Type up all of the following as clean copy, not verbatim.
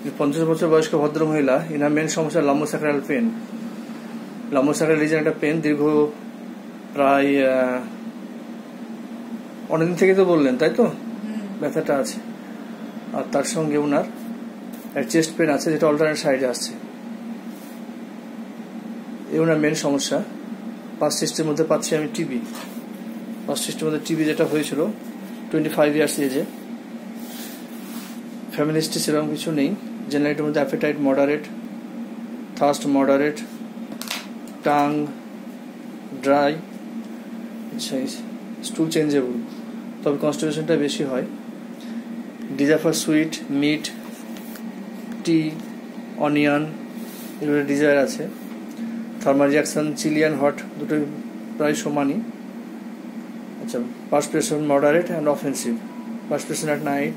50 বছর বয়স্ক ভদ্রমহিলা, ইনার মেন সমস্যা লাম্বোস্যাক্রাল পেন। লাম্বোস্যাক্রাল রিজন একটা পেন, দীর্ঘ প্রায় অনেকদিন থেকে তো বললেন, তাই তো? ব্যথাটা আছে। আর তার সঙ্গে ওনার চেস্ট পেন আছে, যেটা অল্টারনেট সাইডে আসছে। এই ওনার মেন সমস্যা। পাঁচ সিস্টের মধ্যে পাচ্ছি আমি টিবি। পাঁচ সিস্টের মধ্যে টিবি যেটা হয়েছিল 25 ইয়ার্স এজে। ফ্যামিলি হিস্ট্রি সেরকম কিছু নেই। জেনারেটের মধ্যে appetite moderate, thirst moderate, tongue dry, stool changeable, তবে কনস্টিপেশনটা বেশি হয়। Desire for sweet, meat, tea, onion, এগুলো ডিজায়ার আছে। Thermal reaction chilli and hot দুটোই প্রায় সমানই। আচ্ছা, perspiration moderate and offensive. Perspiration at night,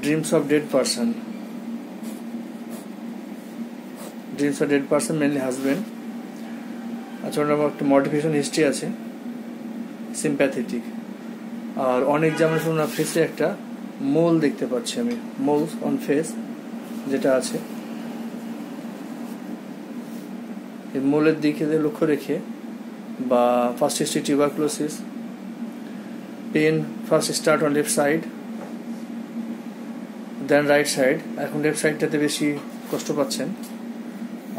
dreams of dead person. Dreams of dead person mainly husband. আচ্ছা, ওনার একটা মডিফিকেশন হিস্ট্রি আছে, সিম্প্যাথেটিক। আর অনেক যেমন ওনার ফেসে একটা মোল দেখতে পাচ্ছি আমি, মোল অন ফেস যেটা আছে, এই মোলের দিকে লক্ষ্য রেখে, বা first history tuberculosis, pain first start on left side, then right side. এখন লেফট সাইডটাতে বেশি কষ্ট পাচ্ছেন।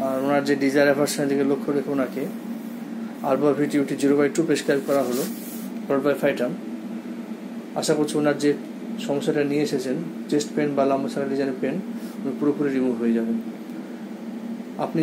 আর ওনার যে ডিজায়ার অ্যাভারশনের দিকে লক্ষ্য রেখে ওনাকে আরবাভিটিউটি 0/2 প্রেসক্রাইব করা হলো, ক্লোরবাইফাইটাম। আশা করছি ওনার যে সমস্যাটা নিয়ে এসেছেন, চেস্ট পেন বা লাম্বোস্যাক্রাল রিজনের পেন, পুরোপুরি রিমুভ হয়ে যাবেন। আপনি